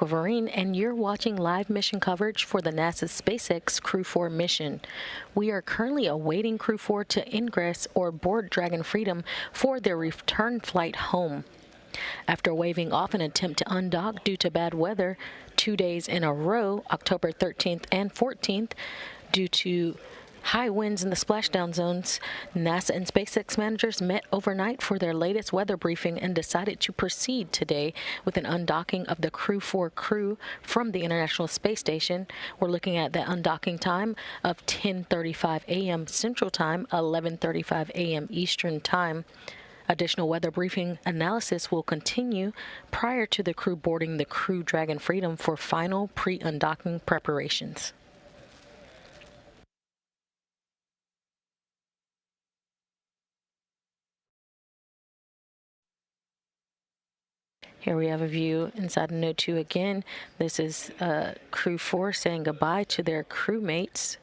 Vereen, and you're watching live mission coverage for the NASA SpaceX Crew-4 mission. We are currently awaiting Crew-4 to ingress or board Dragon Freedom for their return flight home. After waving off an attempt to undock due to bad weather 2 days in a row, October 13th and 14th, due to high winds in the splashdown zones, NASA and SpaceX managers met overnight for their latest weather briefing and decided to proceed today with an undocking of the Crew-4 crew from the International Space Station. We're looking at the undocking time of 10:35 a.m. Central Time, 11:35 a.m. Eastern Time. Additional weather briefing analysis will continue prior to the crew boarding the Crew Dragon Freedom for final pre-undocking preparations. Here we have a view inside Node 2 again. This is Crew-4 saying goodbye to their crewmates.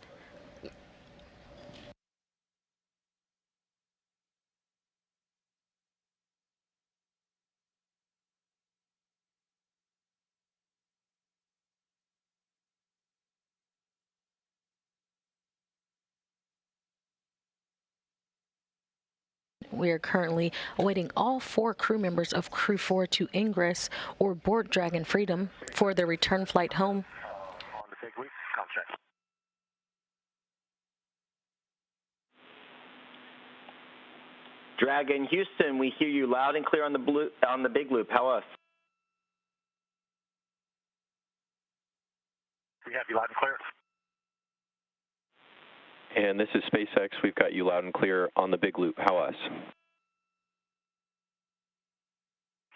We are currently awaiting all 4 crew members of Crew-4 to ingress or board Dragon Freedom for their return flight home. Dragon Houston, we hear you loud and clear on the big loop. How us? We have you loud and clear. And this is SpaceX. We've got you loud and clear on the big loop. How us?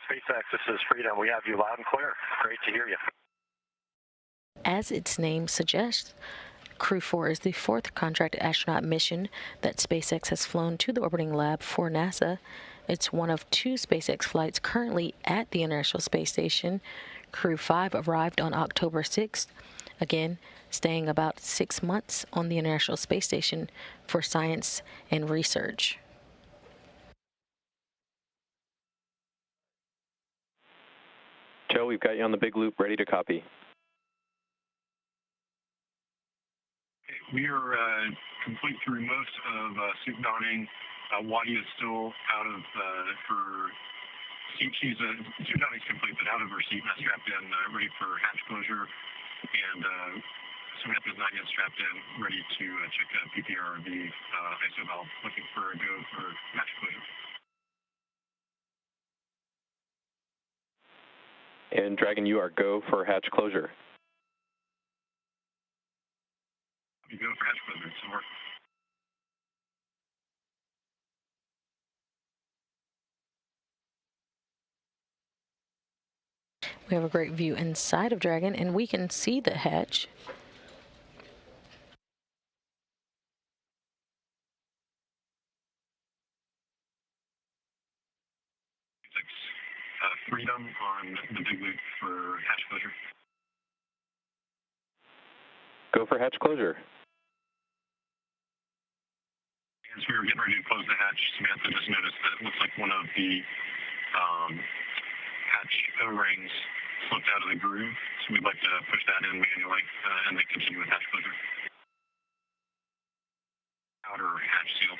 SpaceX, this is Freedom. We have you loud and clear. Great to hear you. As its name suggests, Crew-4 is the 4th contract astronaut mission that SpaceX has flown to the orbiting lab for NASA. It's one of 2 SpaceX flights currently at the International Space Station. Crew-5 arrived on October 6th, again staying about 6 months on the International Space Station for science and research. Joe, we've got you on the big loop, ready to copy. We are complete through most of suit donning. Wadi is still out of her seat. Suit donning is complete, but out of her seat, not strapped in, ready for hatch closure. And Samantha is not yet strapped in, ready to check PPR of the ISO valve, looking for a go for hatch closure. And Dragon, you are go for hatch closure. You go for hatch closure, so we're We have a great view inside of Dragon, and we can see the hatch. Freedom on the big loop for hatch closure. Go for hatch closure. As we were getting ready to close the hatch, Samantha just noticed that it looks like one of the hatch O-rings slipped out of the groove, so we'd like to push that in manually and then continue with hatch closure. Outer hatch seal.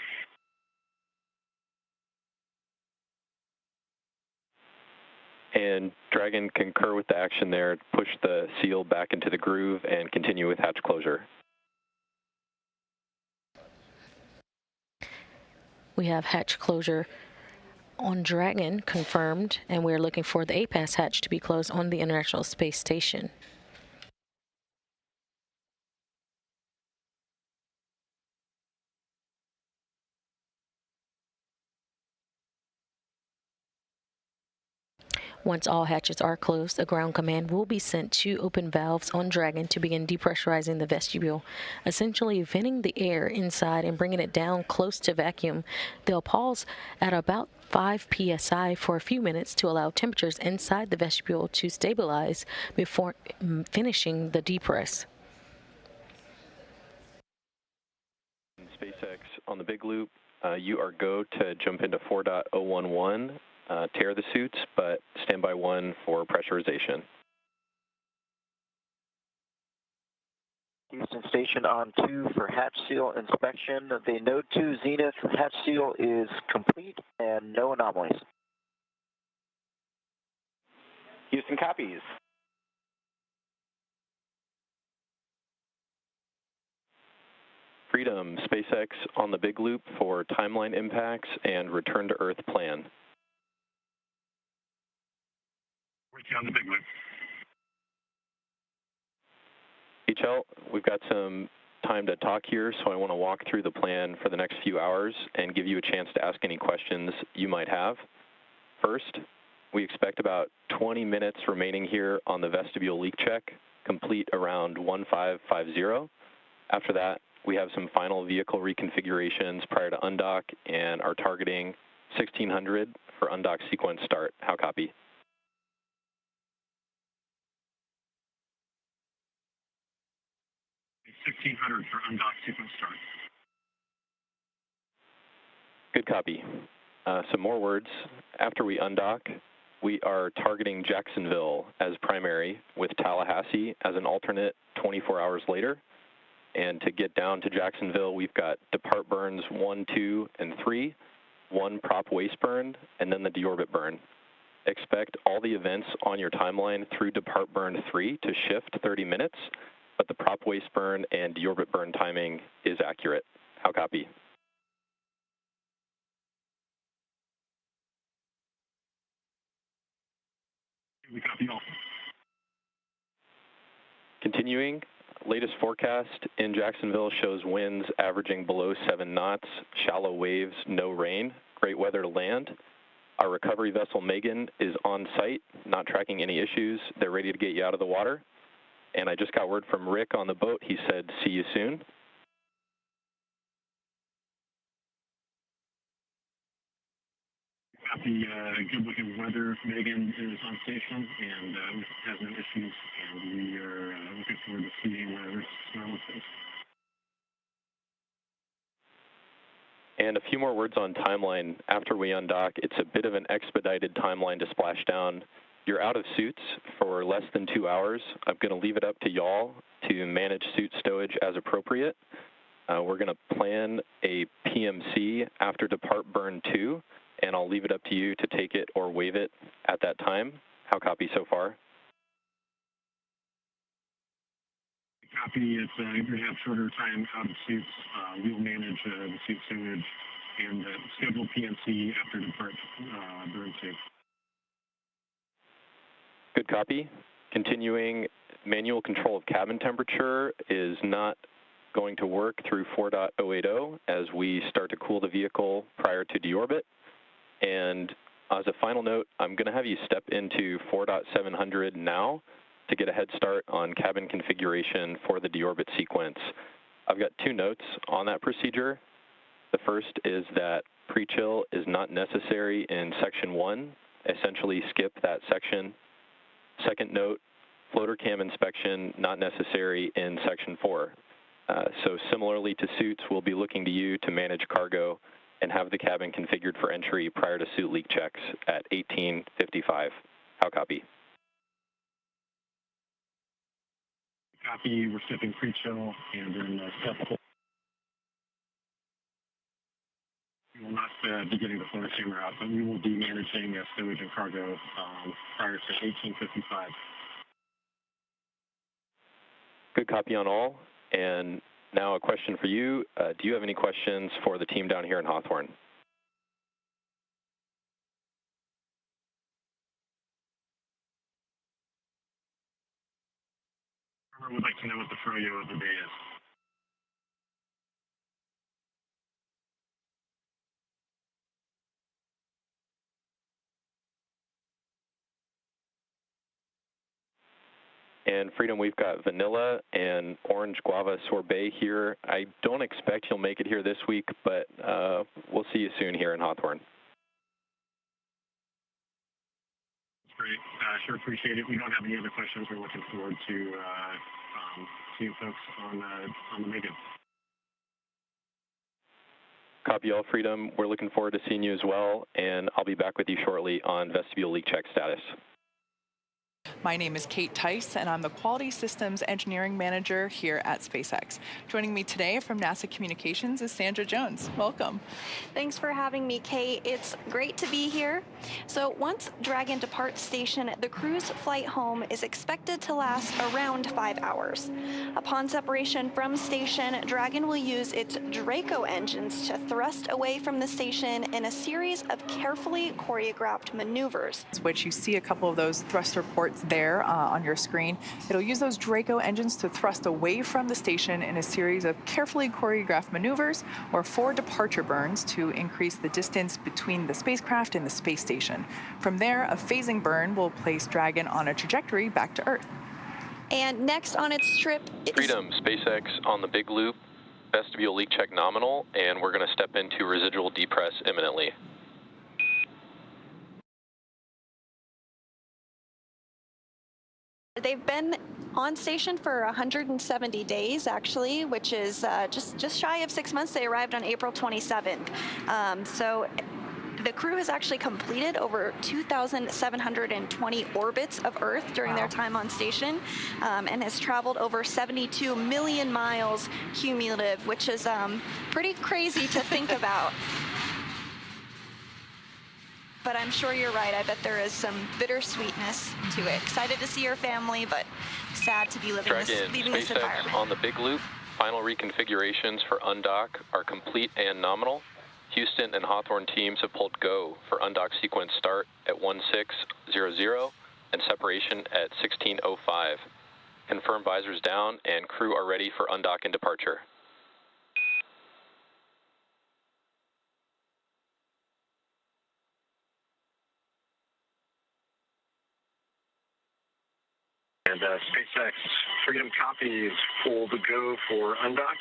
And Dragon, concur with the action there, push the seal back into the groove and continue with hatch closure. We have hatch closure on Dragon confirmed, and we're looking for the APAS hatch to be closed on the International Space Station. Once all hatches are closed, a ground command will be sent to open valves on Dragon to begin depressurizing the vestibule, essentially venting the air inside and bringing it down close to vacuum. They'll pause at about 5 psi for a few minutes to allow temperatures inside the vestibule to stabilize before finishing the depress. SpaceX on the big loop, you are go to jump into 4.011. Tear the suits, but standby 1 for pressurization. Houston Station on 2 for hatch seal inspection. The Node 2 Zenith hatch seal is complete and no anomalies. Houston copies. Freedom, SpaceX on the big loop for timeline impacts and return to Earth plan. With you on the big loop. HL, we've got some time to talk here, so I want to walk through the plan for the next few hours and give you a chance to ask any questions you might have. First, we expect about 20 minutes remaining here on the vestibule leak check, complete around 1550. After that, we have some final vehicle reconfigurations prior to undock and are targeting 1600 for undock sequence start. How copy? 1600 for undock sequence start. Good copy. Some more words. After we undock, we are targeting Jacksonville as primary with Tallahassee as an alternate 24 hours later. And to get down to Jacksonville, we've got depart burns 1, 2, and 3, 1 prop waste burn, and then the deorbit burn. Expect all the events on your timeline through depart burn 3 to shift 30 minutes, but the prop waste burn and deorbit burn timing is accurate. How copy? We copy all. Continuing, latest forecast in Jacksonville shows winds averaging below 7 knots, shallow waves, no rain, great weather to land. Our recovery vessel Megan is on site, not tracking any issues. They're ready to get you out of the water. And I just got word from Rick on the boat. He said, see you soon. Copy, good looking weather. Megan is on station and has no issues, and we are looking forward to seeing this normal face. And a few more words on timeline. After we undock, it's a bit of an expedited timeline to splash down. You're out of suits for less than 2 hours. I'm going to leave it up to y'all to manage suit stowage as appropriate. We're going to plan a PMC after depart burn 2, and I'll leave it up to you to take it or waive it at that time. How copy so far? Copy, it's going to have shorter time out of suits. We'll manage the suit stowage and schedule PMC after depart burn 2. Good copy. Continuing, manual control of cabin temperature is not going to work through 4.080 as we start to cool the vehicle prior to deorbit. And as a final note, I'm going to have you step into 4.700 now to get a head start on cabin configuration for the deorbit sequence. I've got 2 notes on that procedure. The first is that pre-chill is not necessary in section 1. Essentially skip that section. Second note, floater cam inspection not necessary in section 4. So similarly to suits, we'll be looking to you to manage cargo and have the cabin configured for entry prior to suit leak checks at 18:55. How copy? Copy, we're skipping pre-chill and then step 4. We will not be getting the floater camera out, but we will be managing stowage and cargo prior to 18:55. Good copy on all. And now a question for you. Do you have any questions for the team down here in Hawthorne? I would like to know what the froyo of the day is. And Freedom, we've got vanilla and orange guava sorbet here. I don't expect you'll make it here this week, but we'll see you soon here in Hawthorne. Great. Sure appreciate it. We don't have any other questions. We're looking forward to seeing folks on the Megan. Copy all, Freedom. We're looking forward to seeing you as well, and I'll be back with you shortly on vestibule leak check status. My name is Kate Tice, and I'm the Quality Systems Engineering Manager here at SpaceX. Joining me today from NASA Communications is Sandra Jones. Welcome. Thanks for having me, Kate. It's great to be here. So once Dragon departs station, the crew's flight home is expected to last around 5 hours. Upon separation from station, Dragon will use its Draco engines to thrust away from the station in a series of carefully choreographed maneuvers. Which you see a couple of those thruster ports there on your screen. It'll use those Draco engines to thrust away from the station in a series of carefully choreographed maneuvers or 4 departure burns to increase the distance between the spacecraft and the space station. From there, a phasing burn will place Dragon on a trajectory back to Earth. And next on its trip is Freedom, SpaceX on the big loop, vestibule leak check nominal, and we're going to step into residual depress imminently. They've been on station for 170 days, actually, which is just shy of 6 months. They arrived on April 27th. So the crew has actually completed over 2,720 orbits of Earth during their time on station, and has traveled over 72 million miles cumulative, which is pretty crazy to think about. But I'm sure you're right. I bet there is some bittersweetness to it. Excited to see your family, but sad to be leaving this environment. On the big loop, final reconfigurations for undock are complete and nominal. Houston and Hawthorne teams have pulled go for undock sequence start at 1600 and separation at 1605. Confirm visors down and crew are ready for undock and departure. And SpaceX Freedom copies full to go for undock.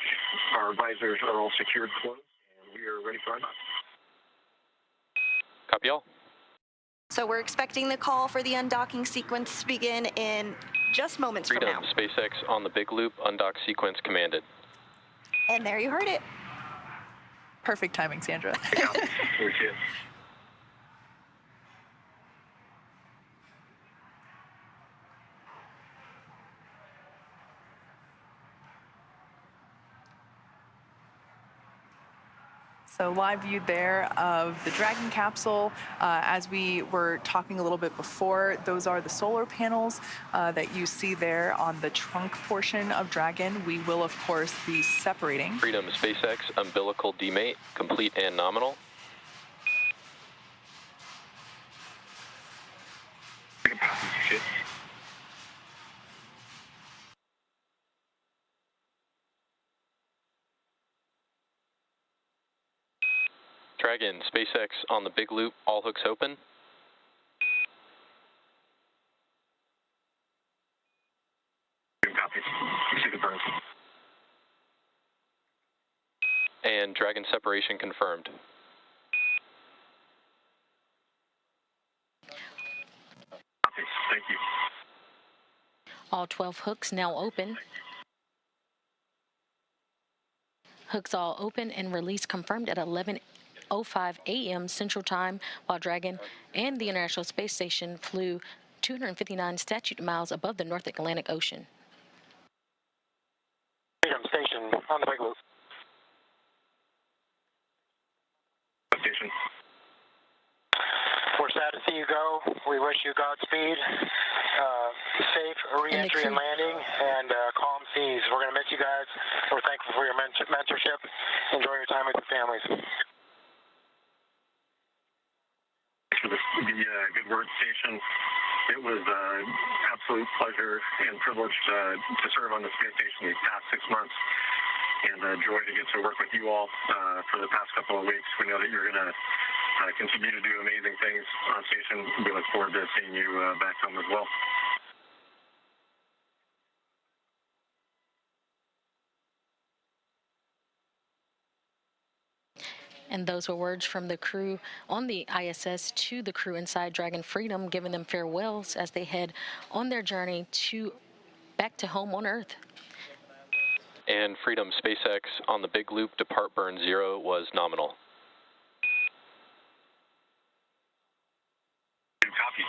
Our visors are all secured closed, and we are ready for undock. Copy all. So we're expecting the call for the undocking sequence to begin in just moments Freedom, from now. SpaceX on the big loop, undock sequence commanded. And there you heard it. Perfect timing, Sandra. Appreciate it. So live view there of the Dragon capsule. As we were talking a little bit before, those are the solar panels that you see there on the trunk portion of Dragon. We will, of course, be separating. Freedom, SpaceX, umbilical demate, complete and nominal. Dragon, SpaceX on the big loop, all hooks open. Copy. See the burns. And Dragon separation confirmed. Copy. Thank you. All 12 hooks now open. Hooks all open and release confirmed at 11:05 a.m. Central Time, while Dragon and the International Space Station flew 259 statute miles above the North Atlantic Ocean. Freedom Station on the big loop. Station. We're sad to see you go. We wish you Godspeed, safe re-entry and landing, and calm seas. We're going to miss you guys. We're thankful for your mentorship. Enjoy your time with your families. For the good work station. It was an absolute pleasure and privilege to serve on the space station these past 6 months, and a joy to get to work with you all for the past couple of weeks. We know that you're going to continue to do amazing things on station. We look forward to seeing you back home as well. And those were words from the crew on the ISS to the crew inside Dragon Freedom, giving them farewells as they head on their journey back to home on Earth. And Freedom, SpaceX on the big loop, depart burn 0 was nominal. Copy.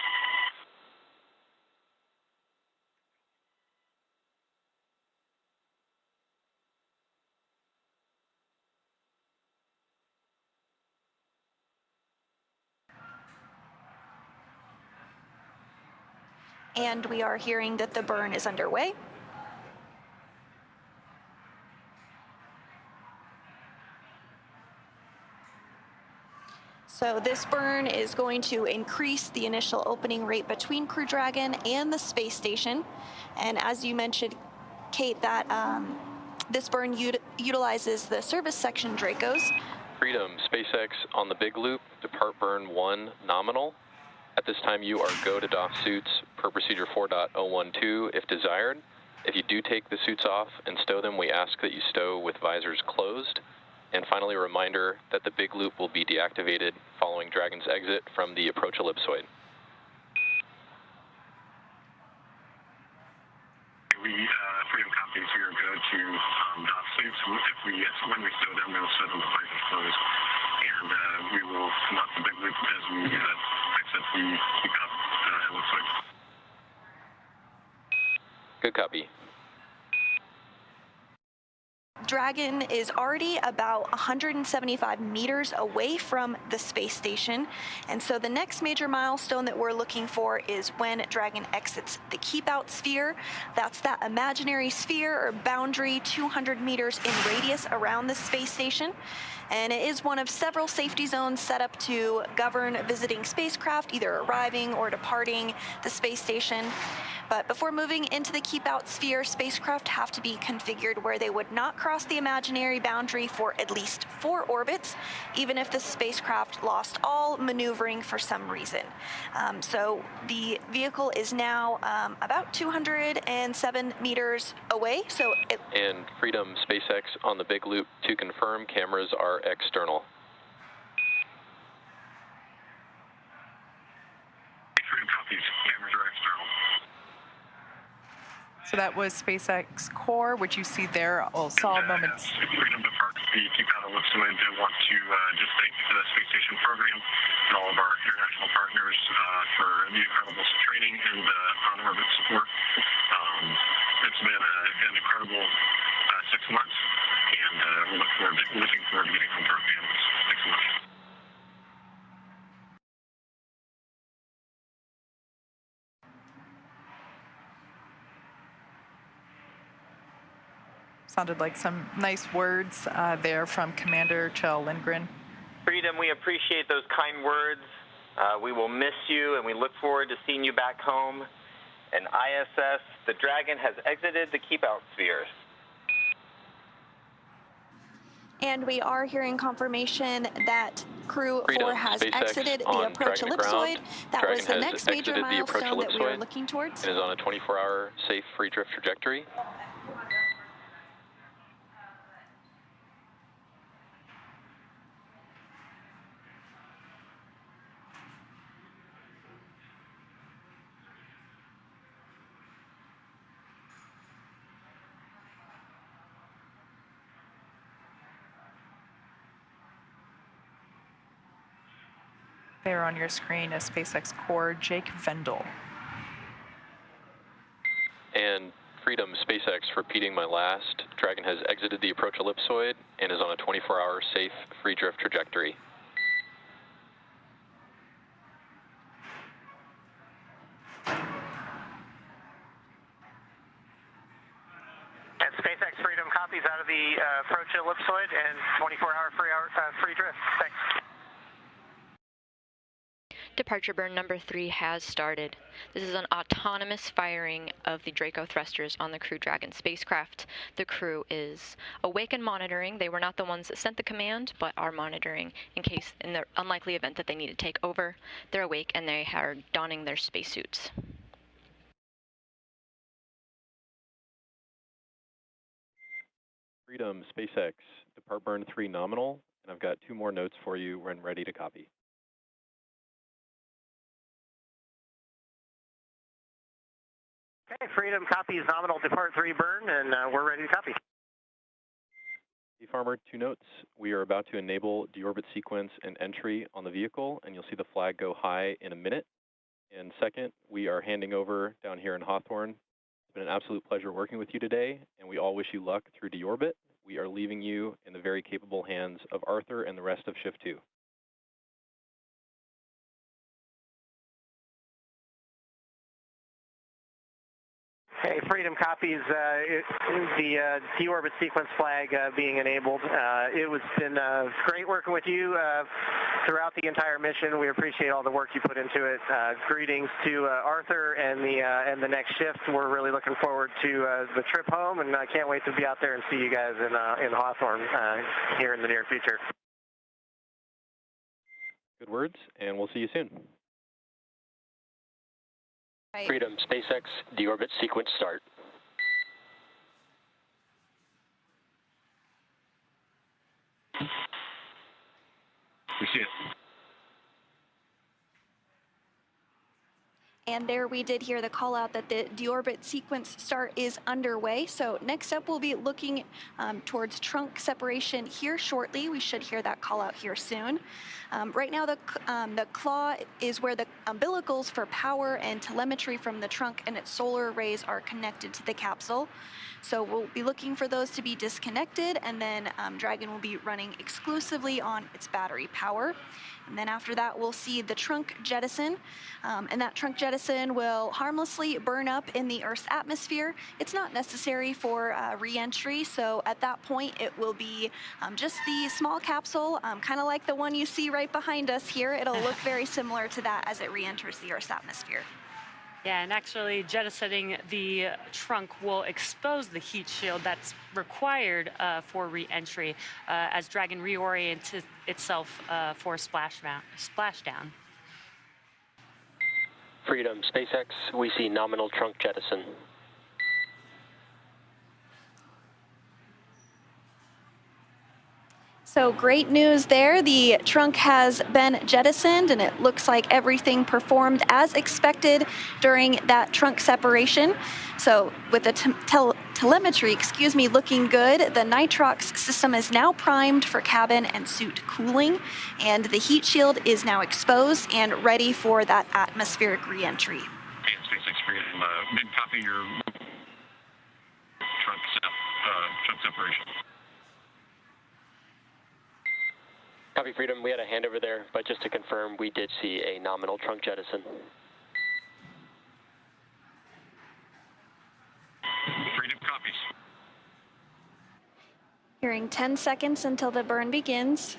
and we are hearing that the burn is underway. So this burn is going to increase the initial opening rate between Crew Dragon and the space station. And as you mentioned, Kate, that this burn utilizes the service section Dracos. Freedom, SpaceX on the big loop, depart burn 1 nominal. At this time you are go to doff suits per procedure 4.012 if desired. If you do take the suits off and stow them, we ask that you stow with visors closed. And finally, a reminder that the big loop will be deactivated following Dragon's exit from the approach ellipsoid. Freedom copies, we are good to doff suits. When we stow them, we'll stow them with visors closed. And we will come off the big loop as we exit the ellipsoid. Good copy. Dragon is already about 175 meters away from the space station, and so the next major milestone that we're looking for is when Dragon exits the keep-out sphere. That's that imaginary sphere or boundary 200 meters in radius around the space station, and it is one of several safety zones set up to govern visiting spacecraft either arriving or departing the space station. But before moving into the keep-out sphere, spacecraft have to be configured where they would not cross the imaginary boundary for at least 4 orbits, even if the spacecraft lost all maneuvering for some reason. So the vehicle is now about 207 meters away. And Freedom, SpaceX on the big loop to confirm cameras are external. Freedom copies, cameras are external. So that was SpaceX Core, which you see there. We'll saw moments. Freedom departs the keep-out ellipsoid. I want to just thank the Space Station program and all of our international partners for the incredible training and on-orbit support. It's been an incredible 6 months, and we're looking forward to getting home to our families. Thanks so much. Sounded like some nice words there from Commander Chell Lindgren. Freedom, we appreciate those kind words. We will miss you, and we look forward to seeing you back home. And ISS, the Dragon has exited the keep-out sphere. And we are hearing confirmation that Crew-4 has SpaceX exited the on approach Dragon ellipsoid. That Dragon was the has next major exited the approach milestone that we were ellipsoid looking towards. and is on a 24-hour safe free drift trajectory. There on your screen is SpaceX Core Jake Vendel. And Freedom, SpaceX, repeating my last, Dragon has exited the approach ellipsoid and is on a 24-hour safe free drift trajectory. And SpaceX Freedom copies out of the approach ellipsoid and 24-hour free drift. Thanks. Departure burn number 3 has started. This is an autonomous firing of the Draco thrusters on the Crew Dragon spacecraft. The crew is awake and monitoring. They were not the ones that sent the command, but are monitoring in the unlikely event that they need to take over. They're awake and they are donning their spacesuits. Freedom, SpaceX, depart burn 3 nominal, and I've got 2 more notes for you when ready to copy. Okay, Freedom copies nominal depart 3 burn, and we're ready to copy. Farmer, 2 notes. We are about to enable deorbit sequence and entry on the vehicle, and you'll see the flag go high in a minute. And second, we are handing over down here in Hawthorne. It's been an absolute pleasure working with you today, and we all wish you luck through deorbit. We are leaving you in the very capable hands of Arthur and the rest of Shift 2. Hey, Freedom copies the deorbit sequence flag being enabled. It was been great working with you throughout the entire mission. We appreciate all the work you put into it. Greetings to Arthur and the next shift. We're really looking forward to the trip home, and I can't wait to be out there and see you guys in Hawthorne here in the near future. Good words, and we'll see you soon. Right. Freedom, SpaceX, deorbit sequence start. We see it. And there we did hear the call out that the deorbit sequence start is underway. So next up, we'll be looking towards trunk separation here shortly. We should hear that call out here soon. Right now, the claw is where the umbilicals for power and telemetry from the trunk and its solar arrays are connected to the capsule. So we'll be looking for those to be disconnected, and then Dragon will be running exclusively on its battery power. And then after that, we'll see the trunk jettison, and that trunk jettison will harmlessly burn up in the Earth's atmosphere. It's not necessary for re-entry, so at that point, it will be just the small capsule, kind of like the one you see right behind us here. It'll look very similar to that as it re-enters the Earth's atmosphere. Yeah, and actually jettisoning the trunk will expose the heat shield that's required for re-entry as Dragon reorients itself for splashdown. Freedom, SpaceX, we see nominal trunk jettison. So great news there. The trunk has been jettisoned, and it looks like everything performed as expected during that trunk separation. So with the telemetry, looking good, the nitrox system is now primed for cabin and suit cooling, and the heat shield is now exposed and ready for that atmospheric re-entry. Hey, SpaceX Freedom, didn't copy your trunk separation. Copy, Freedom, we had a handover there, but just to confirm, we did see a nominal trunk jettison. Freedom copies. Hearing 10 seconds until the burn begins.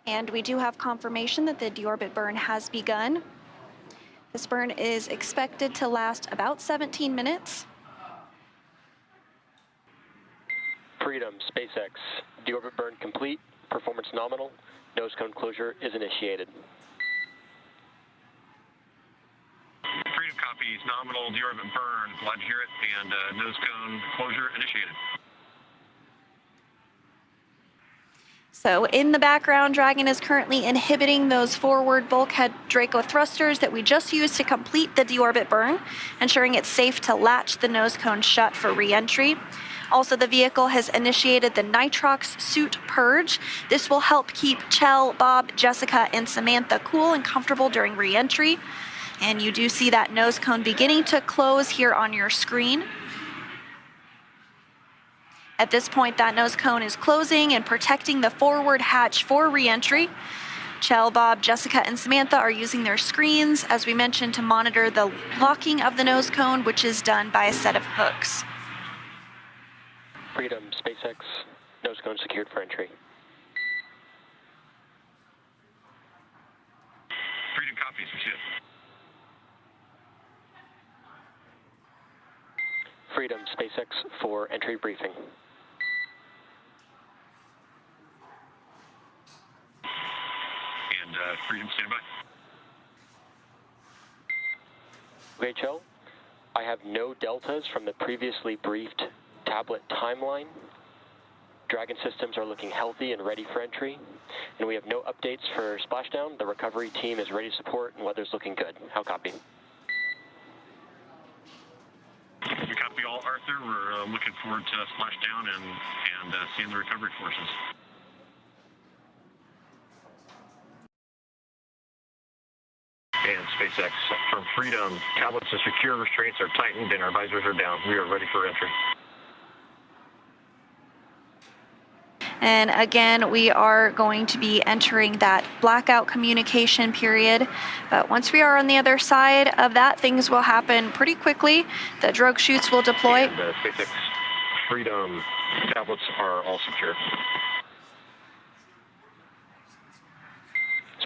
And we do have confirmation that the deorbit burn has begun. This burn is expected to last about 17 minutes. Freedom, SpaceX, deorbit burn complete, performance nominal, nose cone closure is initiated. Freedom copies, nominal deorbit burn, glad to hear it, and nose cone closure initiated. So in the background, Dragon is currently inhibiting those forward bulkhead Draco thrusters that we just used to complete the deorbit burn, ensuring it's safe to latch the nose cone shut for re-entry. Also, the vehicle has initiated the nitrox suit purge. This will help keep Chell, Bob, Jessica, and Samantha cool and comfortable during re-entry. And you do see that nose cone beginning to close here on your screen. At this point, that nose cone is closing and protecting the forward hatch for re-entry. Chell, Bob, Jessica, and Samantha are using their screens, as we mentioned, to monitor the locking of the nose cone, which is done by a set of hooks. Freedom, SpaceX, nose cone secured for entry. Freedom copies, we see it. Freedom, SpaceX for entry briefing. And Freedom, stand by. Okay, Chell, I have no deltas from the previously briefed tablet timeline. Dragon systems are looking healthy and ready for entry, and we have no updates for splashdown. The recovery team is ready to support, and weather's looking good. How copy? We copy all, Arthur. We're looking forward to splashdown and seeing the recovery forces. And SpaceX, from Freedom, tablets are secure, restraints are tightened, and our visors are down. We are ready for entry. And again, we are going to be entering that blackout communication period. But once we are on the other side of that, things will happen pretty quickly. The drogue chutes will deploy. And SpaceX Freedom tablets are all secure.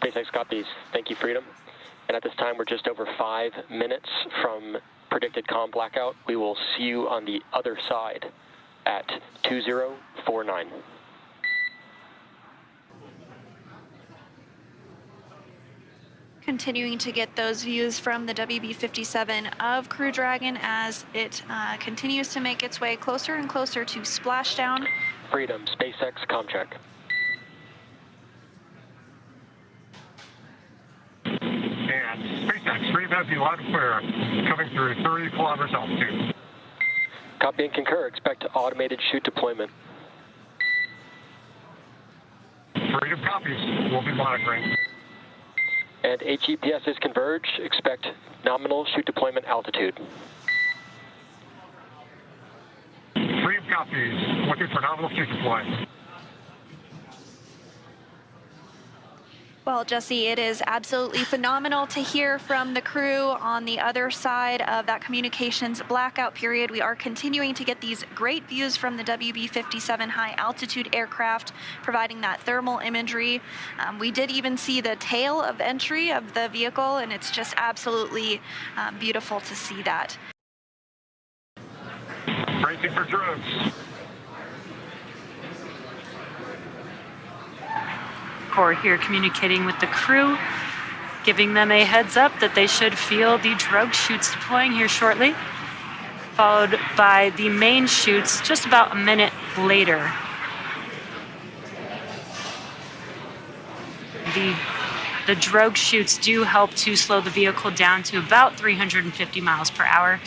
SpaceX copies. Thank you, Freedom. And at this time, we're just over 5 minutes from predicted comm blackout. We will see you on the other side at 2049. Continuing to get those views from the WB-57 of Crew Dragon as it continues to make its way closer and closer to splashdown. Freedom, SpaceX, comm check. And SpaceX, Freedom has you loud and clear, coming through 30 kilometers altitude. Copy and concur. Expect automated chute deployment. Freedom copies. We'll be monitoring. And HEPS is converged. Expect nominal chute deployment altitude. Freedom copies. Looking for nominal chute deployment. Well, Jesse, it is absolutely phenomenal to hear from the crew on the other side of that communications blackout period. We are continuing to get these great views from the WB-57 high altitude aircraft, providing that thermal imagery. We did even see the tail of entry of the vehicle, and it's just absolutely beautiful to see that. Bracing for drones. Corps here communicating with the crew, giving them a heads up that they should feel the drogue chutes deploying here shortly, followed by the main chutes just about a minute later. The drogue chutes do help to slow the vehicle down to about 350 miles per hour,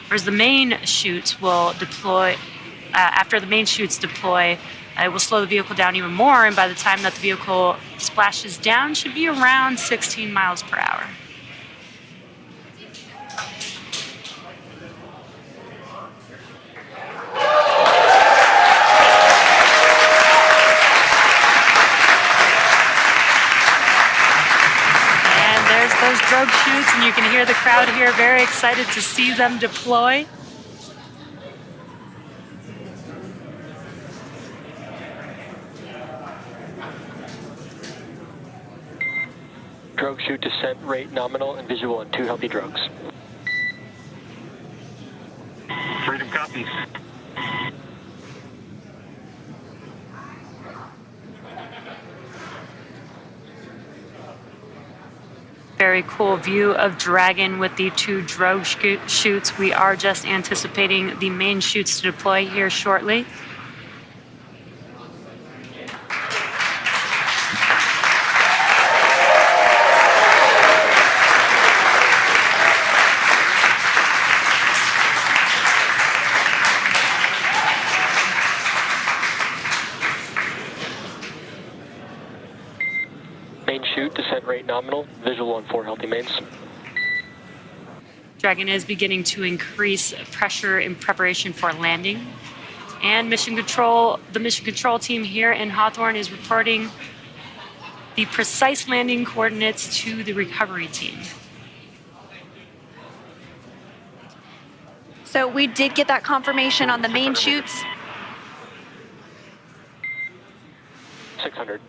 whereas the main chutes will deploy, after the main chutes deploy, it will slow the vehicle down even more, and by the time that the vehicle splashes down, should be around 16 miles per hour. And there's those drogue chutes, and you can hear the crowd here very excited to see them deploy. Drogue chute descent rate nominal and visual on 2 healthy drogues. Freedom copies. Very cool view of Dragon with the 2 drogue chutes. We are just anticipating the main chutes to deploy here shortly. Main chute descent rate nominal, visual on 4 healthy mains. Dragon is beginning to increase pressure in preparation for landing. And the mission control team here in Hawthorne is reporting the precise landing coordinates to the recovery team. So we did get that confirmation on the main chutes. 600.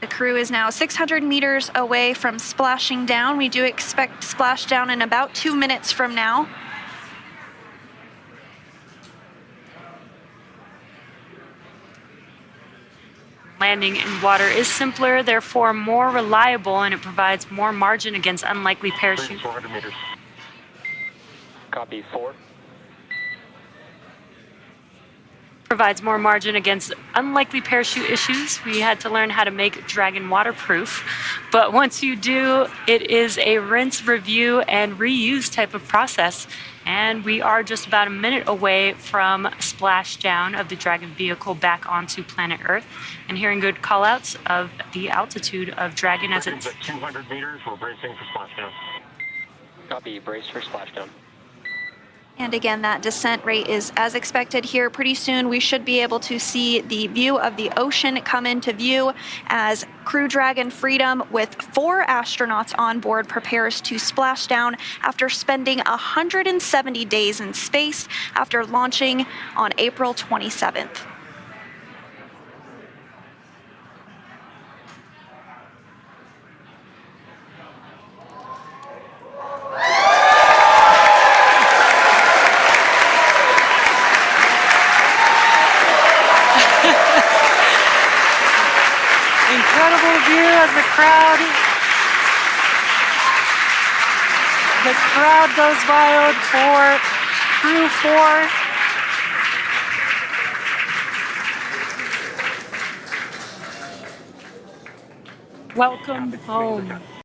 The crew is now 600 meters away from splashing down. We do expect splashdown in about 2 minutes from now. Landing in water is simpler, therefore more reliable, and it provides more margin against unlikely parachute. 400 meters. Copy 4. Provides more margin against unlikely parachute issues. We had to learn how to make Dragon waterproof, but once you do, it is a rinse, review, and reuse type of process. And we are just about a minute away from splashdown of the Dragon vehicle back onto planet Earth, and hearing good callouts of the altitude of Dragon as it's at 200 meters. We're bracing for splashdown. Copy, brace for splashdown. And again, that descent rate is as expected here. Pretty soon we should be able to see the view of the ocean come into view as Crew Dragon Freedom with 4 astronauts on board prepares to splash down after spending 170 days in space after launching on April 27th. Incredible view as the crowd goes wild for Crew-4. Welcome home.